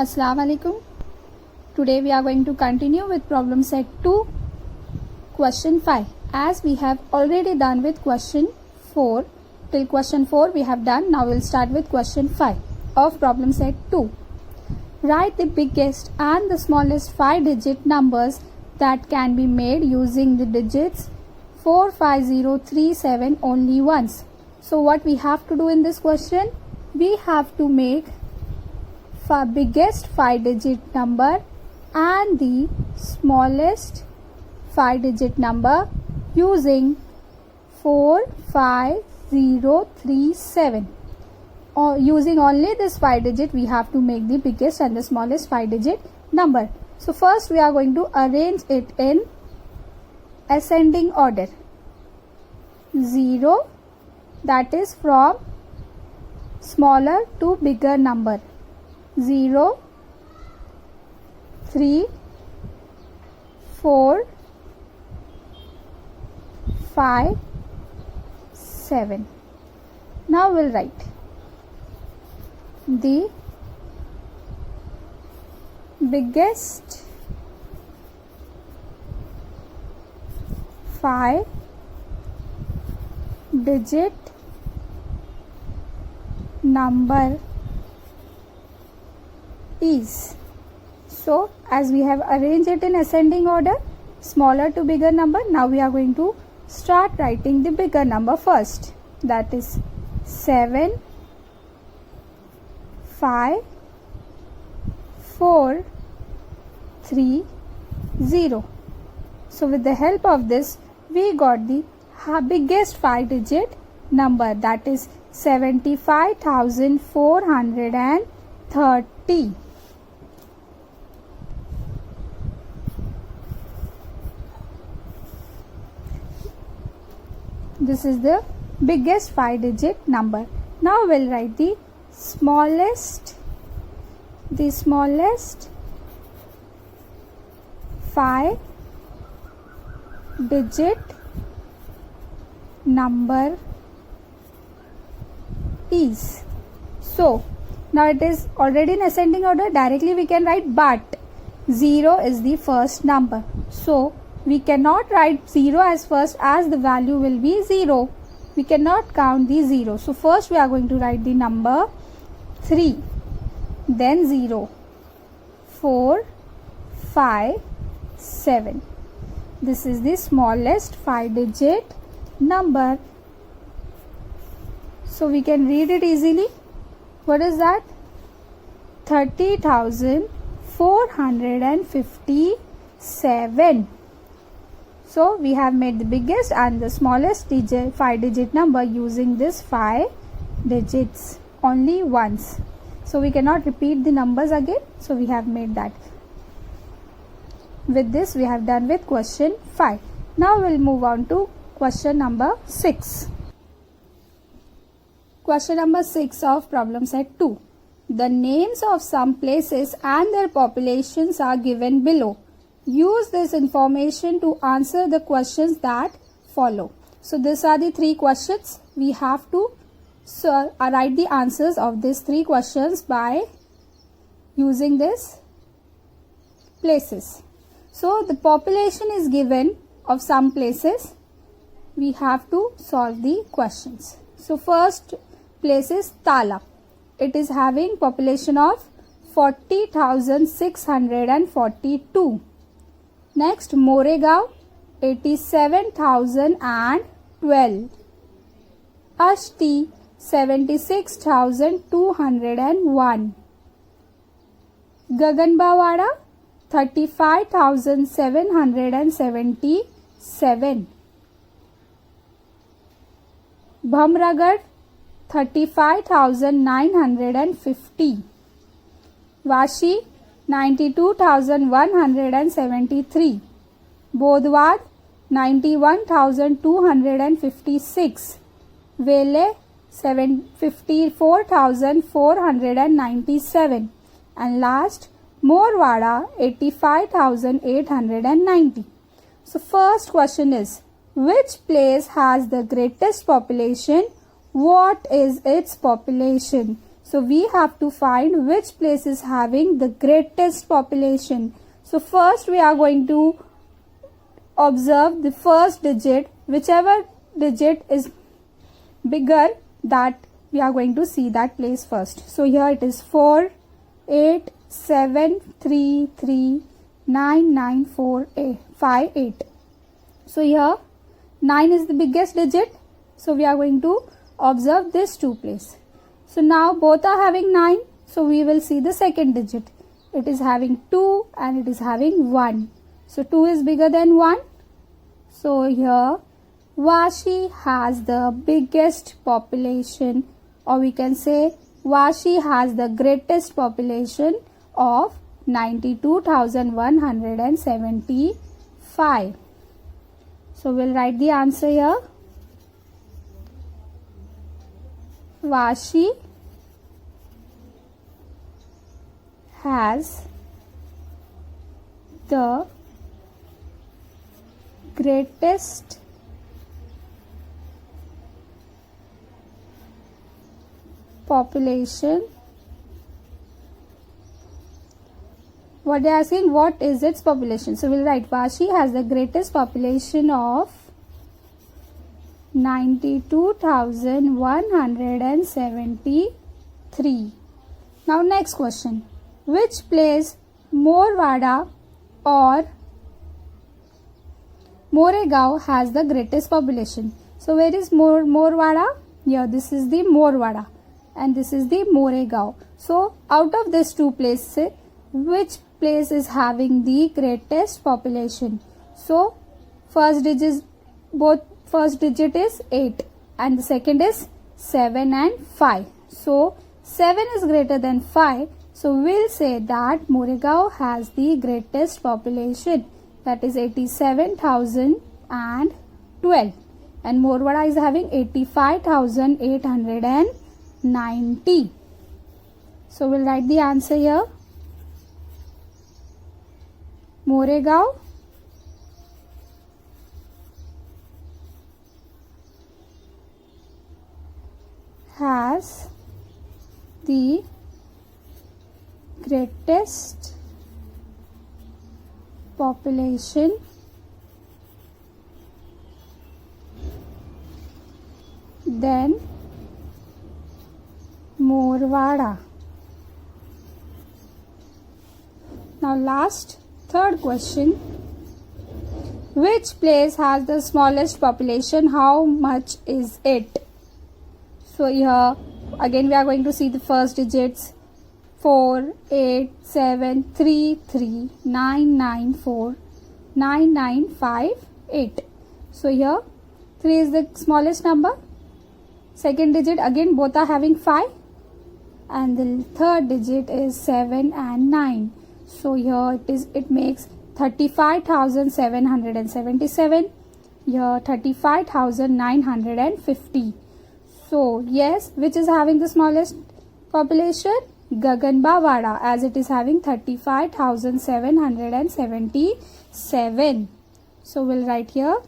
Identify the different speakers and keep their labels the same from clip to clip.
Speaker 1: Assalamu alaikum. Today we are going to continue with problem set 2, question 5. As we have already done with question 4, till question 4 we have done. Now we will start with question 5 of problem set 2. Write the biggest and the smallest 5-digit numbers that can be made using the digits 4, 5, 0, 3, 7 only once. So what we have to do in this question? We have to make biggest 5-digit number and the smallest 5-digit number using 4, 5, 0, 3, 7. Or using only this 5-digit we have to make the biggest and the smallest 5-digit number. So first we are going to arrange it in ascending order. 0, that is from smaller to bigger number. 0, 3, 4, 5, 7. Now we'll write the biggest 5-digit number is. So as we have arranged it in ascending order, smaller to bigger number, now we are going to start writing the bigger number first, that is 7, 5, 4, 3, 0. So with the help of this we got the biggest 5-digit number, that is 75,430. This is the biggest 5-digit number. Now we'll write the smallest 5-digit number is. So now it is already in ascending order, directly we can write, but 0 is the first number. So we cannot write 0 as first, as the value will be 0. We cannot count the 0. So first we are going to write the number 3, then 0, 4, 5, 7. This is the smallest 5-digit number. So we can read it easily. What is that? 30,457. So we have made the biggest and the smallest 5-digit number using this 5 digits only once. So we cannot repeat the numbers again. So we have made that. With this we have done with question 5. Now we'll move on to question number 6. Question number 6 of problem set 2. The names of some places and their populations are given below. Use this information to answer the questions that follow. So these are the 3 questions. We have to write the answers of these 3 questions by using this places. So the population is given of some places. We have to solve the questions. So first place is Tala. It is having population of 40,642. Next, Moregaon, 87,012. Ashti, 76,201. Gaganbawada, 35,777. Bhamragad, 35,950. Vashi, 92,173. Bodwad, 91,256. Vele, 54,497. And last, Morwada, 85,890. So first question is, which place has the greatest population? What is its population? So we have to find which place is having the greatest population. So first we are going to observe the first digit. Whichever digit is bigger, that we are going to see that place first. So here it is 4, 8, 7, 3, 3, 9, 9, 4, 8, 5, 8. So here 9 is the biggest digit. So we are going to observe this two place. So now both are having 9. So we will see the second digit. It is having 2 and it is having 1. So 2 is bigger than 1. So here Vashi has the biggest population, or we can say Vashi has the greatest population of 92,175. So we'll write the answer here. Vashi has the greatest population. What they are asking, what is its population? So we'll write Vashi has the greatest population of 92,173. Now next question. Which place Morwada or Moregaon has the greatest population? So where is Morwada? Here this is the Morwada and this is the Moregaon. So out of these two places, which place is having the greatest population? So first digit is 8 and the second is 7 and 5. So 7 is greater than 5. So we'll say that Moregaon has the greatest population, that is 87,012, and Morwada is having 85,890. So we'll write the answer here. Moregaon has the greatest population than Morwada. Now last, third question. Which place has the smallest population? How much is it? So here again we are going to see the first digits. 4, 8, 7, 3, 3, 9, 9, 4, 9, 9, 5, 8. So here 3 is the smallest number. Second digit again both are having 5. And the third digit is 7 and 9. So here it makes 35,777. Here 35,950. So yes, which is having the smallest population? Gaganbawada, as it is having 35,777. So we'll write here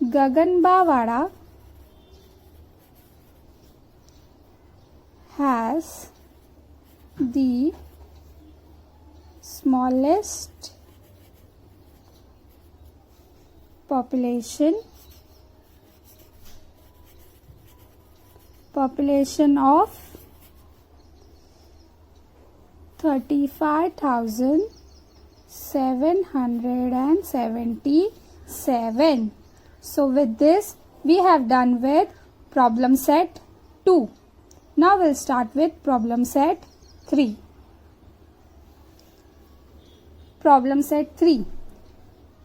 Speaker 1: Gaganbawada has the smallest population of 35,777. So with this we have done with problem set 2. Now we'll start with problem set 3. Problem set 3.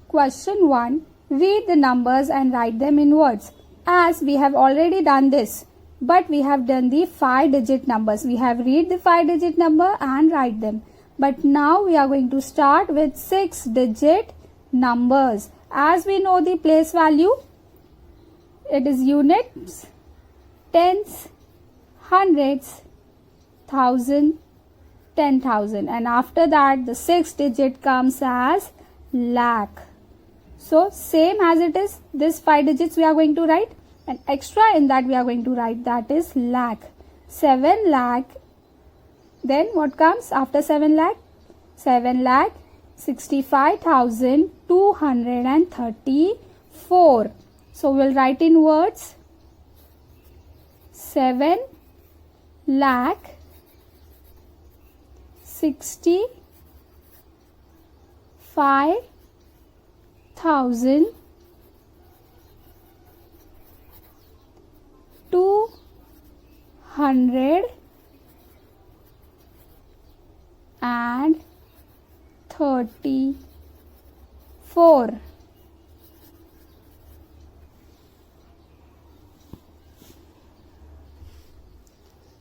Speaker 1: Question 1. Read the numbers and write them in words. As we have already done this, but we have done the 5-digit numbers. We have read the 5-digit number and write them. But now we are going to start with 6-digit numbers. As we know the place value, it is units, tens, hundreds, thousand, 10,000, and after that the 6th digit comes as lakh. So same as it is, this 5 digits we are going to write. and extra in that we are going to write, that is lakh. 7 lakh. Then what comes after 7 lakh? 7 lakh 65,234. So we'll write in words 7 lakh 65,234.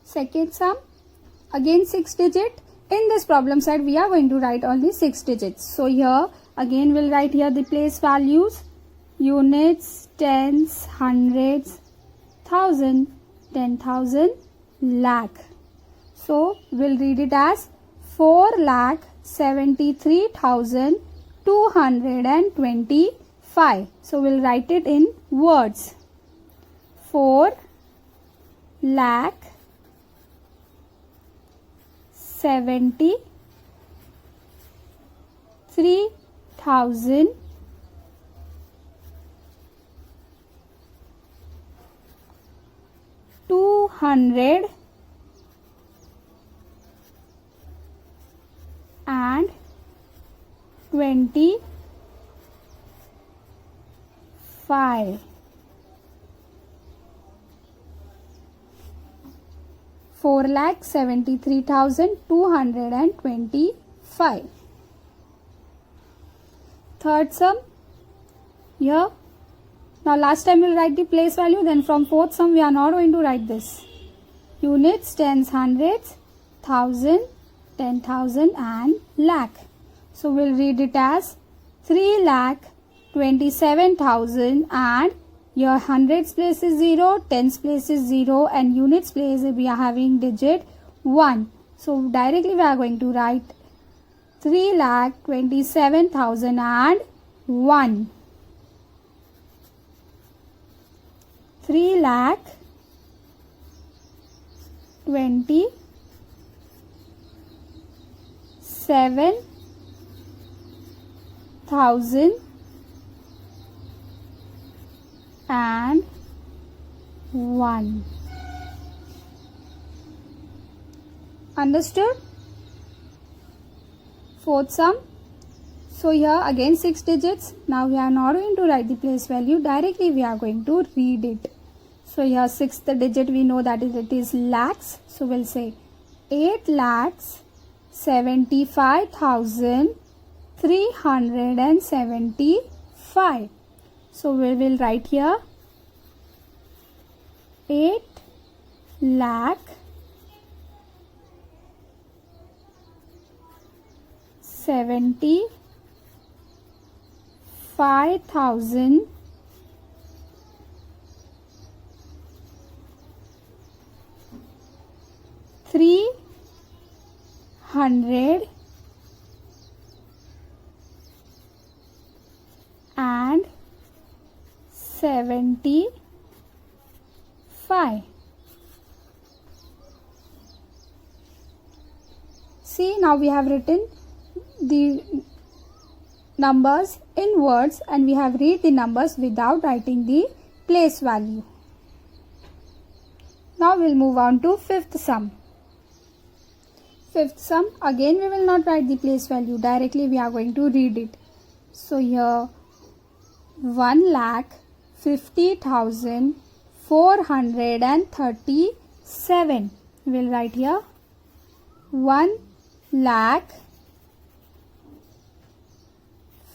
Speaker 1: Second sum, again 6 digit. In this problem set we are going to write only 6 digits. So here again we'll write here the place values, units, tens, hundreds, thousand, 10,000, lakh. So we'll read it as 4,73,225. So we'll write it in words. 4 lakh 73,225 4,73,225. Third sum here. Now last time we'll write the place value, then from fourth sum we are not going to write this. Units, tens, hundreds, thousand, 10,000 and lakh. So we'll read it as 3,27,000, and your hundreds place is 0, tens place is 0, and units place we are having digit 1. So directly we are going to write 3,27,001. 3,27,001. Understood? Fourth sum. So here again 6 digits. Now we are not going to write the place value. Directly we are going to read it. So here sixth digit we know that it is lakhs. So we'll say 8,75,375. So we will write here 8 lakh 75,375. See, now we have written the numbers in words and we have read the numbers without writing the place value. Now we'll move on to fifth sum. Fifth sum, again we will not write the place value. Directly we are going to read it. So here 1,50,437. We'll write here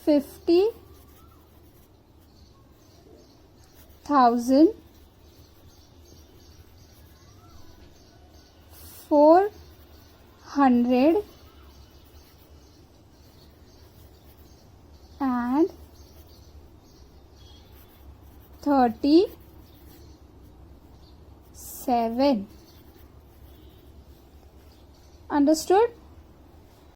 Speaker 1: 50,437. Understood?